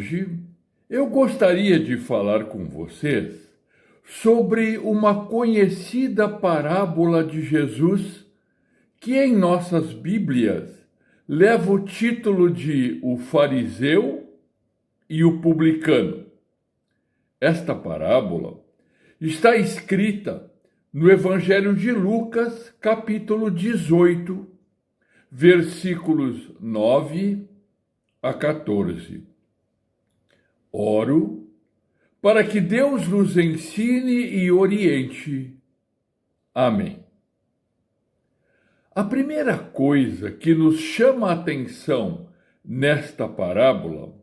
hoje eu gostaria de falar com vocês sobre uma conhecida parábola de Jesus que em nossas Bíblias leva o título de O Fariseu e o Publicano. Esta parábola está escrita no Evangelho de Lucas, capítulo 18, versículos 9 a 14. Oro para que Deus nos ensine e oriente. Amém. A primeira coisa que nos chama a atenção nesta parábola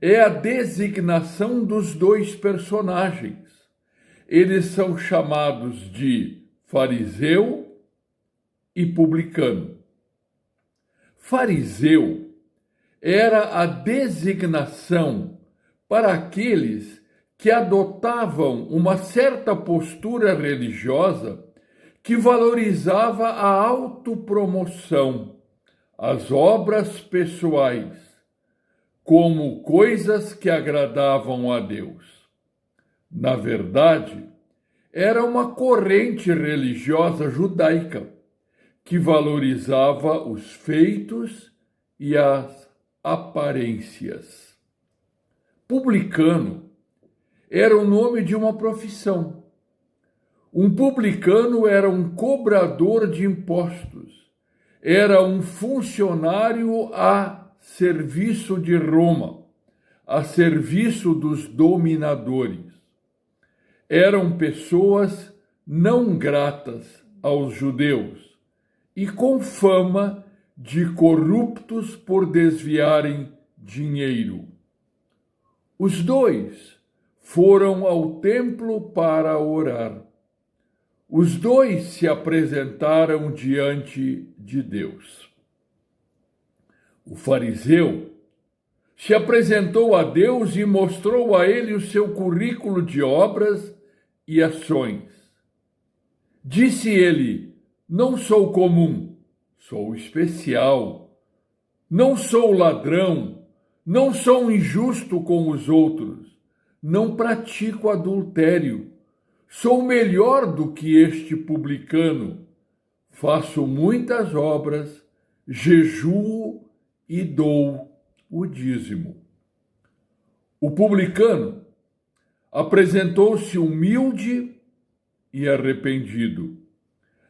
é a designação dos dois personagens. Eles são chamados de fariseu e publicano. Fariseu era a designação para aqueles que adotavam uma certa postura religiosa que valorizava a autopromoção, as obras pessoais, como coisas que agradavam a Deus. Na verdade, era uma corrente religiosa judaica que valorizava os feitos e as aparências. Publicano era o nome de uma profissão. Um publicano era um cobrador de impostos, era um funcionário a serviço de Roma, a serviço dos dominadores. Eram pessoas não gratas aos judeus e com fama de corruptos por desviarem dinheiro. Os dois foram ao templo para orar. Os dois se apresentaram diante de Deus. O fariseu se apresentou a Deus e mostrou a ele o seu currículo de obras e ações. Disse ele: não sou comum, sou especial. Não sou ladrão, não sou injusto com os outros, não pratico adultério. Sou melhor do que este publicano. Faço muitas obras, jejuo e dou o dízimo. O publicano apresentou-se humilde e arrependido.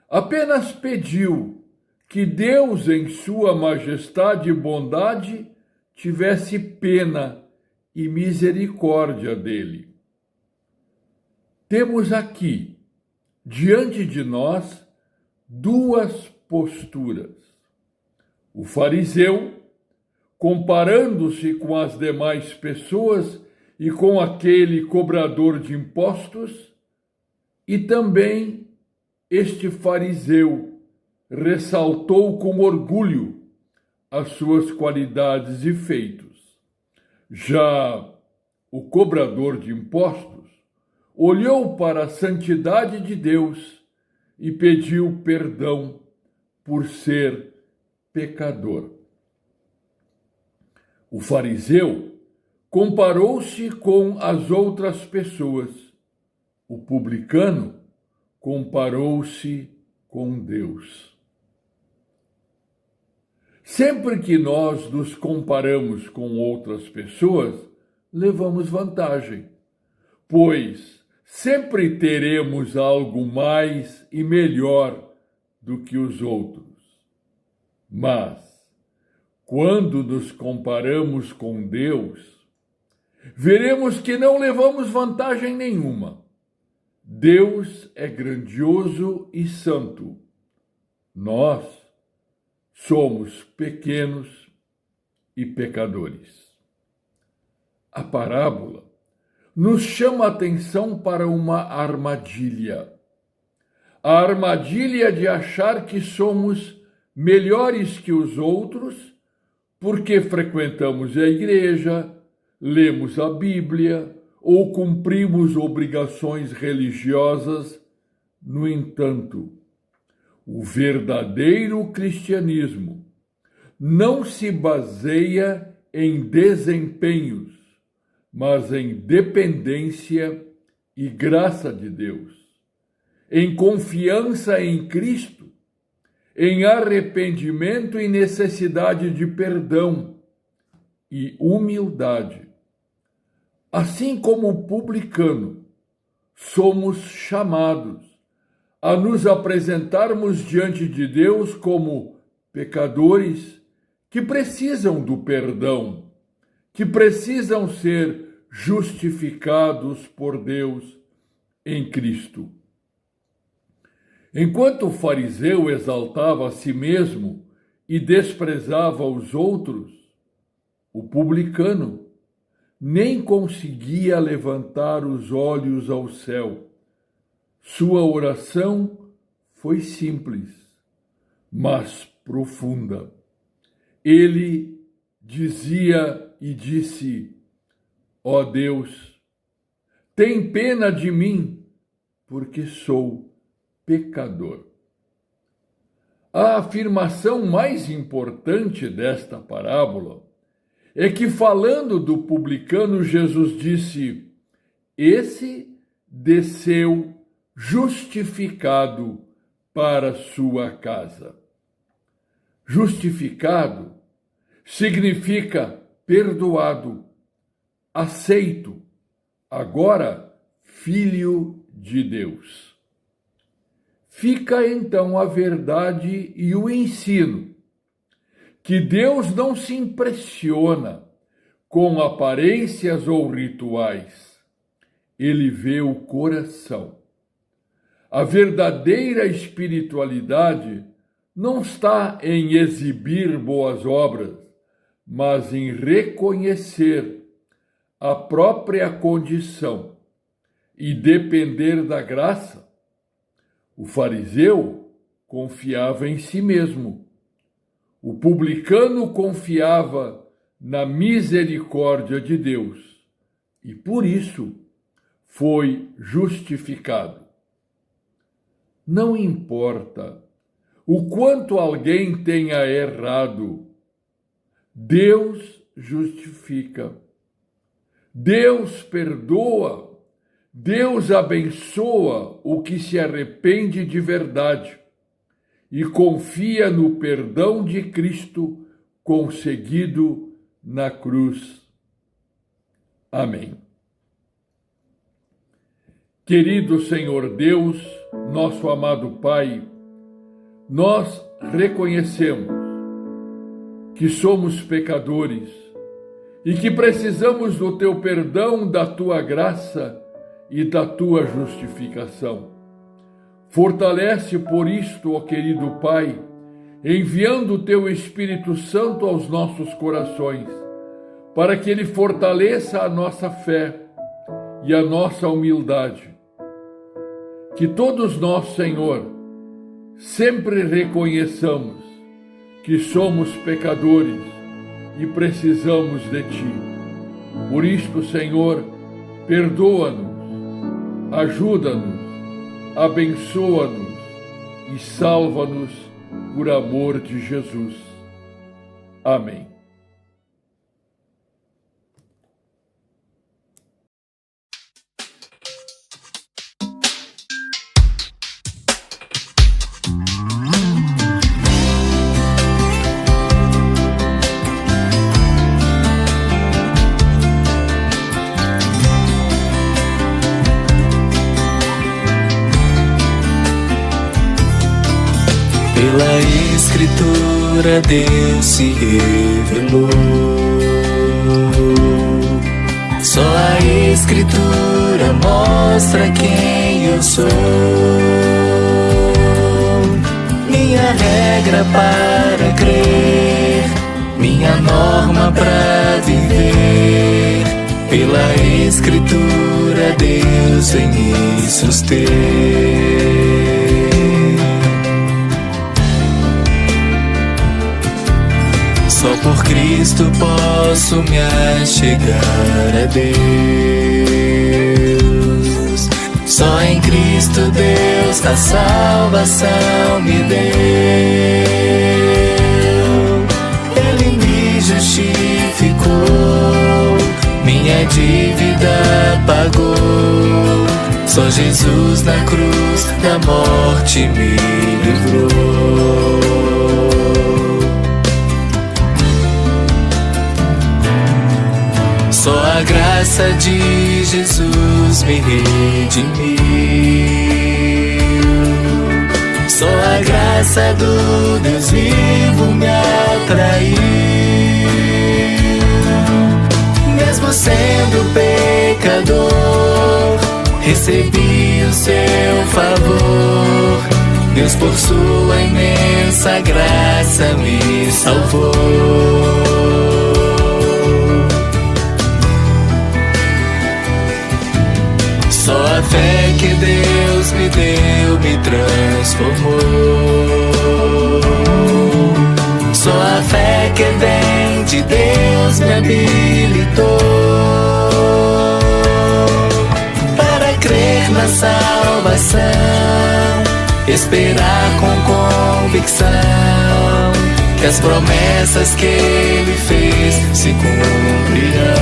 Apenas pediu que Deus, em sua majestade e bondade, tivesse pena e misericórdia dele. Temos aqui, diante de nós, duas posturas. O fariseu, comparando-se com as demais pessoas e com aquele cobrador de impostos, e também este fariseu ressaltou com orgulho as suas qualidades e feitos. Já o cobrador de impostos olhou para a santidade de Deus e pediu perdão por ser pecador. O fariseu comparou-se com as outras pessoas. O publicano comparou-se com Deus. Sempre que nós nos comparamos com outras pessoas, levamos vantagem, pois sempre teremos algo mais e melhor do que os outros. Mas, quando nos comparamos com Deus, veremos que não levamos vantagem nenhuma. Deus é grandioso e santo. Nós somos pequenos e pecadores. A parábola nos chama a atenção para uma armadilha. A armadilha de achar que somos melhores que os outros porque frequentamos a igreja, lemos a Bíblia ou cumprimos obrigações religiosas. No entanto, o verdadeiro cristianismo não se baseia em desempenhos, mas em dependência e graça de Deus, em confiança em Cristo, em arrependimento e necessidade de perdão e humildade. Assim como o publicano, somos chamados a nos apresentarmos diante de Deus como pecadores que precisam do perdão, que precisam ser justificados por Deus em Cristo. Enquanto o fariseu exaltava a si mesmo e desprezava os outros, o publicano nem conseguia levantar os olhos ao céu. Sua oração foi simples, mas profunda. Ele dizia e disse: ó Deus, tem pena de mim, porque sou pecador. A afirmação mais importante desta parábola é que, falando do publicano, Jesus disse: esse desceu justificado para sua casa. Justificado significa perdoado, aceito, agora filho de Deus. Fica então a verdade e o ensino, que Deus não se impressiona com aparências ou rituais. Ele vê o coração. A verdadeira espiritualidade não está em exibir boas obras, mas em reconhecer a própria condição e depender da graça. O fariseu confiava em si mesmo. O publicano confiava na misericórdia de Deus e, por isso, foi justificado. Não importa o quanto alguém tenha errado, Deus justifica. Deus perdoa. Deus abençoa o que se arrepende de verdade e confia no perdão de Cristo conseguido na cruz. Amém. Querido Senhor Deus, nosso amado Pai, nós reconhecemos que somos pecadores e que precisamos do Teu perdão, da Tua graça e da Tua justificação. Fortalece por isto, ó querido Pai, enviando o Teu Espírito Santo aos nossos corações, para que ele fortaleça a nossa fé e a nossa humildade. Que todos nós, Senhor, sempre reconheçamos que somos pecadores e precisamos de Ti. Por isto, Senhor, perdoa-nos, ajuda-nos, abençoa-nos e salva-nos por amor de Jesus. Amém. Pela Escritura Deus se revelou. Só a Escritura mostra quem eu sou. Minha regra para crer, minha norma para viver. Pela Escritura Deus vem me suster. Só por Cristo posso me achegar a Deus. Só em Cristo Deus a salvação me deu. Ele me justificou, minha dívida pagou. Só Jesus na cruz da morte me livrou. Só a graça de Jesus me redimiu. Só a graça do Deus vivo me atraiu. Mesmo sendo pecador, recebi o seu favor. Deus por sua imensa graça me salvou. Só a fé que Deus me deu me transformou. Só a fé que vem de Deus me habilitou para crer na salvação, esperar com convicção que as promessas que Ele fez se cumprirão.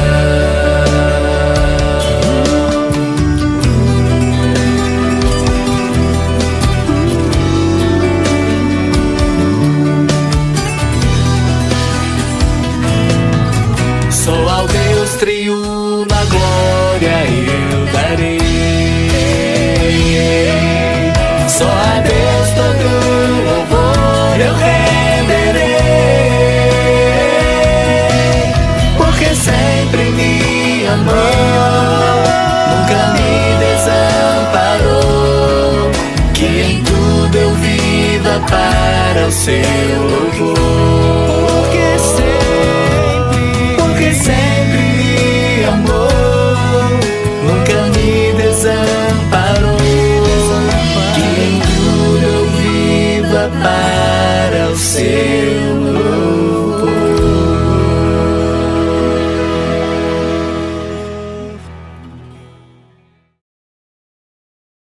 Só ao Deus triuno a glória eu darei. Só a Deus todo louvor eu renderei, porque sempre me amou, nunca me desamparou. Que em tudo eu viva para o seu louvor.